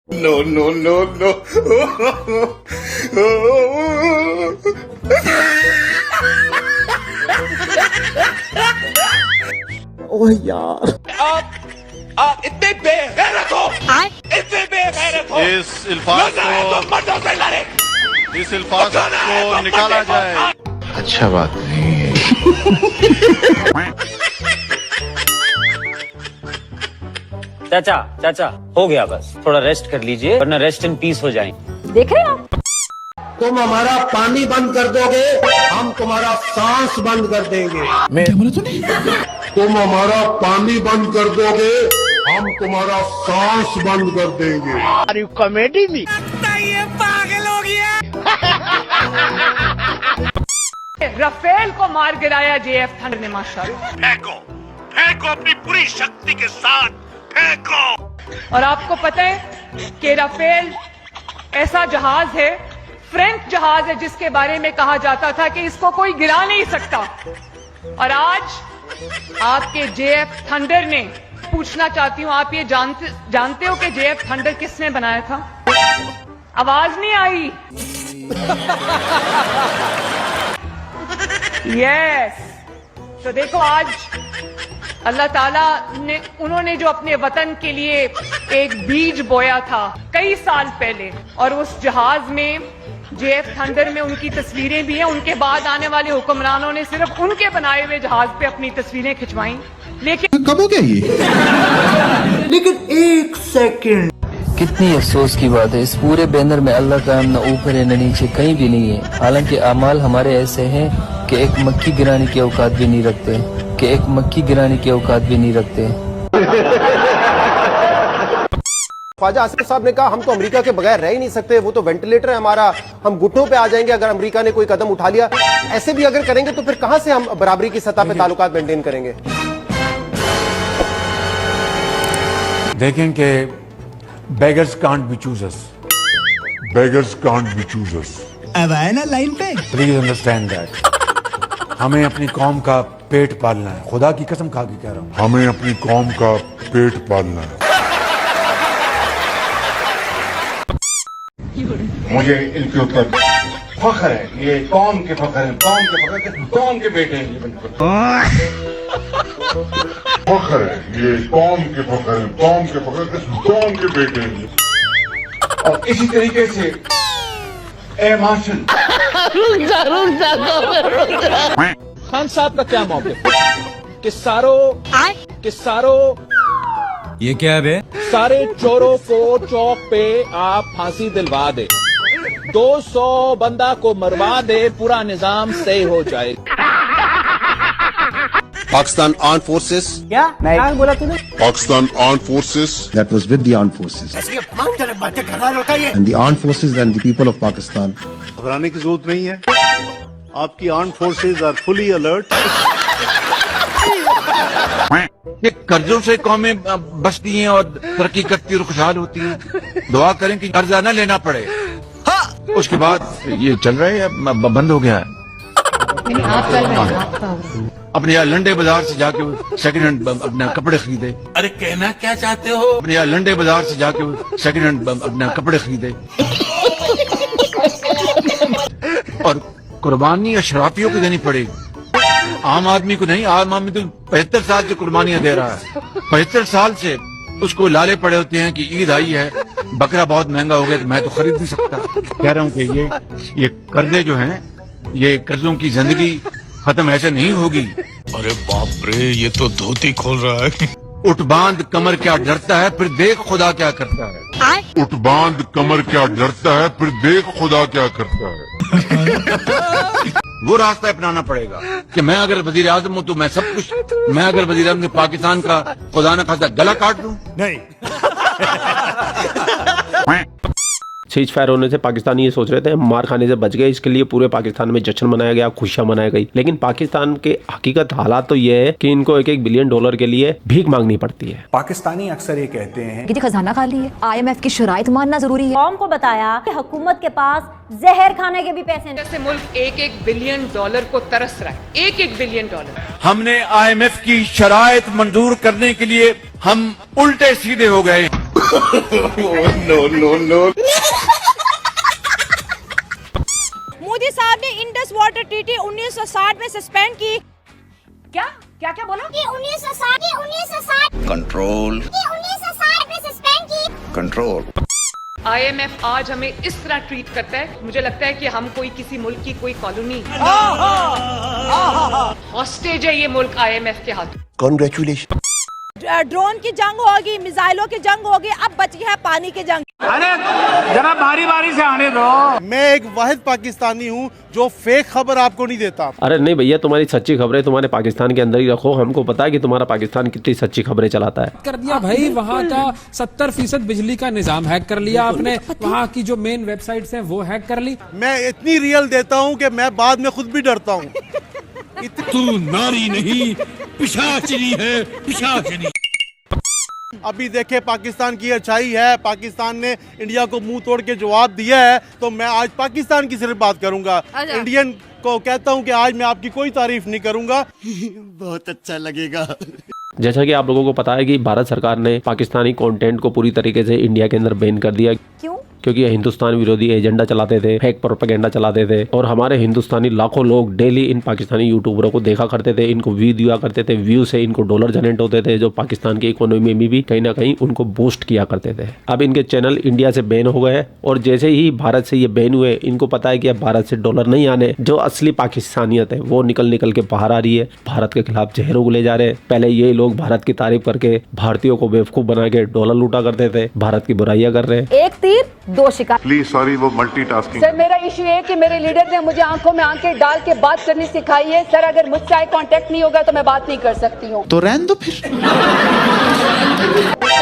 No, no, no, no. ओह यार, आप इतने बेगैरत हो, इतने बेगैरत हो। इस अल्फाज को निकाला जाए। अच्छा बात नहीं है। चाचा चाचा हो गया, बस थोड़ा रेस्ट कर लीजिए वरना रेस्ट इन पीस हो जाएंगे। देख रहे हो आप? तुम हमारा पानी बंद कर दोगे, हम तुम्हारा सांस बंद कर देंगे। क्या बोला तूने? तुम हमारा पानी बंद कर दोगे, हम तुम्हारा सांस बंद कर देंगे। अरे कॉमेडी में राफेल को मार गिराया जेएफ थंडर ने माशाल्लाह। फेंको, फेंको अपनी पूरी शक्ति के साथ, फेंको। और आपको पता है कि राफेल ऐसा जहाज है, फ्रेंच जहाज है, जिसके बारे में कहा जाता था कि इसको कोई गिरा नहीं सकता। और आज आपके जेएफ थंडर ने, पूछना चाहती हूं, आप ये जानते हो कि जेएफ थंडर किसने बनाया था? आवाज नहीं आई। यस। तो देखो आज अल्लाह ताला ने, उन्होंने जो अपने वतन के लिए एक बीज बोया था कई साल पहले, और उस जहाज में जेएफ थंडर में उनकी तस्वीरें भी हैं। उनके बाद आने वाले हुक्मरानों ने सिर्फ उनके बनाए हुए जहाज पे अपनी तस्वीरें खिंचवाई। लेकिन कब हो गया ये? लेकिन एक सेकंड, कितनी अफसोस की बात है, इस पूरे बैनर में अल्लाह का नाम न ऊपर है न नीचे, कहीं भी नहीं है। हालांकि अमाल हमारे ऐसे हैं कि एक मक्खी गिराने की औकात भी नहीं रखते, कि एक मक्खी गिराने की औकात भी नहीं रखते। ख्वाजा आसिफ साहब ने कहा हम तो अमेरिका के बगैर रह ही नहीं सकते, वो तो वेंटिलेटर है हमारा, हम घुटनों पे आ जाएंगे अगर अमेरिका ने कोई कदम उठा लिया। ऐसे भी अगर करेंगे तो फिर कहां से हम बराबरी की सतह पे ताल्लुकात मेंटेन करेंगे? देखें कि beggars can't be choosers. Beggars can't be choosers. अब आए ना लाइन पे। Please understand that. हमें अपनी कौम का पेट पालना है, खुदा की कसम खा के कह रहा हूँ। हमें अपनी कौम का पेट पालना है। मुझे इनके ऊपर फख्र है, ये कौम के फख्र है, कौम के फख्र है, कौम के बेटे हैं ये बिल्कुल। फख्र है, ये कौम के फख्र है, कौम के फख्र है, कौम के बेटे हैं ये। और इसी तरीके से ए मार्शल, खान साहब का क्या मौक़िफ़ कि सारों ये क्या है बे? सारे चोरों को चौक पे आप फांसी दिलवा दे, 200 बंदा को मरवा दे, पूरा निजाम सही हो जाए। Pakistan Armed Forces. क्या बोला तूने? Pakistan Armed Forces. That was with the Armed Forces. And the Armed Forces and the people of Pakistan. घबराने की जरूरत नहीं है, आपकी armed forces are fully alert. कर्जों से कौमें बचती हैं और तरक्की करती और खुशहाल होती हैं। दुआ करें कि कर्जा न लेना पड़े। उसके बाद ये चल रहा है, बंद हो गया है। अपने यहाँ लंडे बाजार से जाके सेकंड हैंड अपने कपड़े खरीदे। अरे कहना क्या चाहते हो? अपने यहाँ लंडे बाजार से जाके सेकंड हैंड अपने कपड़े खरीदे। और कुर्बानी अशराफियों को देनी पड़ेगी, आम आदमी को नहीं। आम आदमी तो 75 साल से कुर्बानियां दे रहा है, 75 साल से उसको लाले पड़े होते हैं कि ईद आई है, बकरा बहुत महंगा हो गया तो मैं तो खरीद नहीं सकता। कह रहा हूँ कि ये कर्जे जो हैं, ये कर्जों की जिंदगी खत्म ऐसे नहीं होगी। अरे बाप रे, ये तो धोती खोल रहा है। उठ बांध कमर क्या डरता है, फिर देख खुदा क्या करता है। उठ बांध कमर क्या डरता है, फिर देख खुदा क्या करता है। वो रास्ता अपनाना पड़ेगा कि मैं अगर वजीर आजम हूँ तो मैं सब कुछ, मैं अगर वजीर आजम पाकिस्तान का खुदा न खासा गला काट दूं, नहीं। सीज फायर होने से पाकिस्तानी ये सोच रहे थे मार खाने से बच गए, इसके लिए पूरे पाकिस्तान में जश्न मनाया गया, खुशियां मनाई गई। लेकिन पाकिस्तान के हकीकत हालात तो ये है कि इनको $1-1 बिलियन के लिए भीख मांगनी पड़ती है। पाकिस्तानी अक्सर ये कहते हैं कि खजाना खाली है, IMF की शराइत मानना जरूरी है। कौम को बताया कि हुकूमत के पास जहर खाने के भी पैसे नहीं। जैसे मुल्क $1-1 बिलियन को तरस रहा है, $1-1 बिलियन। हमने IMF की शराइत मंजूर करने के लिए हम उल्टे सीधे हो गए। मोदी साहब ने इंडस वाटर ट्रीटी 1960 में सस्पेंड की। क्या क्या क्या बोला? 1960 कंट्रोल 1960 में सस्पेंड की। कंट्रोल। IMF आज हमें इस तरह ट्रीट करता है, मुझे लगता है कि हम कोई किसी मुल्क की कोई कॉलोनी, हॉस्टेज है ये मुल्क IMF के हाथ। कॉन्ग्रेचुलेशन। ड्रोन की जंग होगी, मिसाइलों की जंग होगी, अब बची है पानी की जंग। अरे जरा बारी बारी से आने दो। मैं एक वाहिद पाकिस्तानी हूँ जो फेक खबर आपको नहीं देता। अरे नहीं भैया, तुम्हारी सच्ची खबरें तुम्हारे पाकिस्तान के अंदर ही रखो। हमको पता है कि तुम्हारा पाकिस्तान कितनी सच्ची खबरें चलाता है। कर दिया भाई, वहाँ का 70% बिजली का निजाम हैक कर लिया आपने, वहाँ की जो मेन वेबसाइट्स हैं वो हैक कर ली। मैं इतनी रियल देता हूँ कि मैं बाद में खुद भी डरता हूँ। तू नारी नहीं पिशाचनी है, पिशाचनी। अभी देखे पाकिस्तान की अच्छाई है, पाकिस्तान ने इंडिया को मुंह तोड़ के जवाब दिया है, तो मैं आज पाकिस्तान की सिर्फ बात करूंगा। इंडियन को कहता हूं कि आज मैं आपकी कोई तारीफ नहीं करूंगा। बहुत अच्छा लगेगा। जैसा कि आप लोगों को पता है कि भारत सरकार ने पाकिस्तानी कंटेंट को पूरी तरीके से इंडिया के अंदर बैन कर दिया। क्यों? क्योंकि ये हिंदुस्तान विरोधी एजेंडा चलाते थे, फेक प्रोपेगेंडा चलाते थे, और हमारे हिंदुस्तानी लाखों लोग डेली इन पाकिस्तानी यूट्यूबरों को देखा करते थे, इनको व्यू दिया करते थे। व्यू से इनको डॉलर जनरेट होते थे, जो पाकिस्तान की इकोनॉमी में भी कहीं ना कहीं उनको बूस्ट किया करते थे। अब इनके चैनल इंडिया से बैन हो गए, और जैसे ही भारत से ये बैन हुए, इनको पता है कि अब भारत से डॉलर नहीं आने, जो असली पाकिस्तानियत है वो निकल के बाहर आ रही है। भारत के खिलाफ जहर उगले जा रहे हैं। पहले ये लोग भारत की तारीफ करके भारतीयों को बेवकूफ बना के डॉलर लूटा करते थे, भारत की बुराइयां कर रहे हैं। एक तीर दो शिकार। प्लीज सॉरी, वो मल्टीटास्किंग। सर मेरा इशू है कि मेरे लीडर ने मुझे आंखों में आंखें डाल के बात करनी सिखाई है। सर अगर मुझसे आई कांटेक्ट नहीं होगा तो मैं बात नहीं कर सकती हूँ। तो रहने दो फिर। सर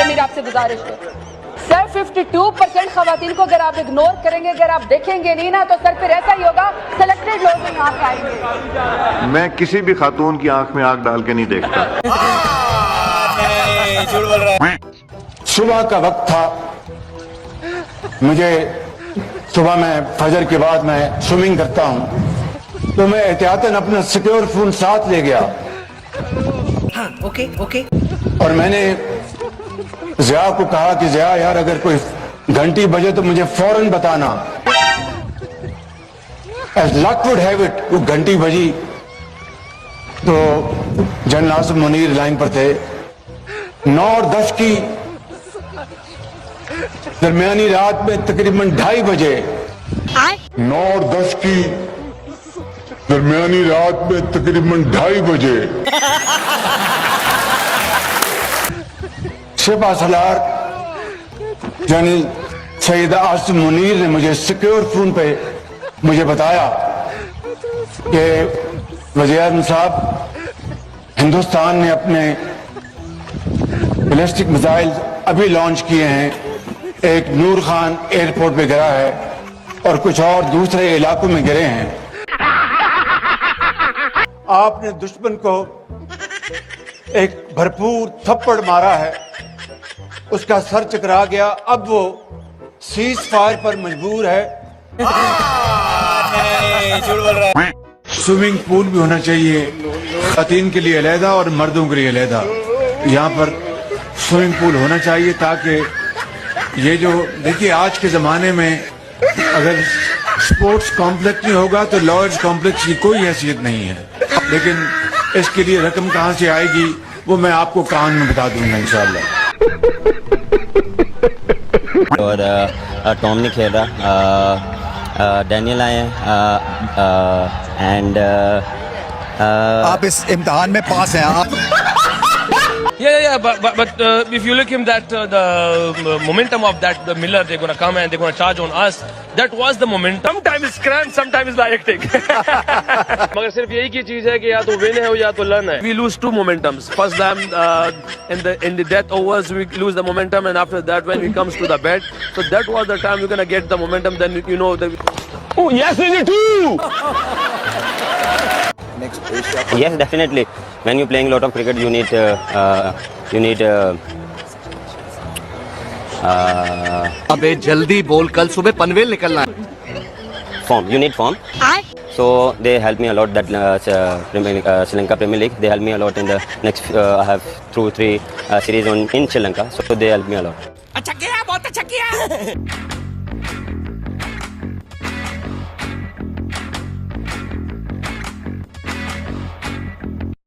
मेरी आपसे गुजारिश है सर, 52% खवातीन को अगर आप इग्नोर करेंगे, अगर आप देखेंगे नहीं ना, तो सर फिर ऐसा ही होगा, सेलेक्टेड लोग यहाँ पे आएंगे। मैं किसी भी खातून की आंख में आग डाल के नहीं देखता। सुबह का वक्त था, मुझे सुबह में फजर के बाद मैं स्विमिंग करता हूं, तो मैं एहतियातन अपना सिक्योर फोन साथ ले गया। ओके। और मैंने ज़िया को कहा कि ज़िया यार, अगर कोई घंटी बजे तो मुझे फौरन बताना। As luck would have it, वो घंटी बजी तो जनरल आसिम मुनीर लाइन पर थे। 9 और 10 की दरमियानी रात में तकरीबन 2:30 बजे, 9 और 10 की दरमियानी रात में तकरीबन 2:30 बजे सिपा सलार जनरल सैयद आसिम मुनीर ने मुझे सिक्योर फोन पे मुझे बताया कि वज़ीर-ए-आज़म साहब, हिंदुस्तान ने अपने बैलिस्टिक मिसाइल अभी लॉन्च किए हैं। एक नूर खान एयरपोर्ट पे गिरा है और कुछ और दूसरे इलाकों में गिरे हैं। आपने दुश्मन को एक भरपूर थप्पड़ मारा है, उसका सर चकरा गया, अब वो सीज फायर पर मजबूर है। स्विमिंग पूल भी होना चाहिए, खवातीन के लिए अलहदा और मर्दों के लिए अलहदा। यहाँ पर स्विमिंग पूल होना चाहिए ताकि ये जो देखिए, आज के जमाने में अगर स्पोर्ट्स कॉम्प्लेक्स नहीं होगा तो लॉयर्स कॉम्प्लेक्स की कोई हैसियत नहीं है। लेकिन इसके लिए रकम कहाँ से आएगी वो मैं आपको कान में बता दूंगा इंशाल्लाह। और टॉम नहीं खेल रहा, डैनियल आए हैं, एंड आप इस इम्तिहान में पास हैं आप। Yeah, but if you look him that the momentum of that the Miller, they're gonna come and they're gonna charge on us. That was the momentum. Sometimes it's cramp, sometimes it's hectic. मगर सिर्फ यही की चीज है कि या तो win है या तो learn है. We lose 2 momentums. First time in the death overs we lose the momentum, and after that when it comes to the bat, so that was the time you're gonna get the momentum. Then you know the. Oh yes, is it too? yes, definitely. When you're playing a lot of cricket, you need अबे जल्दी बोल, कल सुबह पनवेल निकलना है। form. You need form. So they help me a lot. That Sri Lanka Premier League, they help me a lot in the next. I have 2-3 series in Sri Lanka, so they help me a lot. अच्छा किया, बहुत अच्छा किया।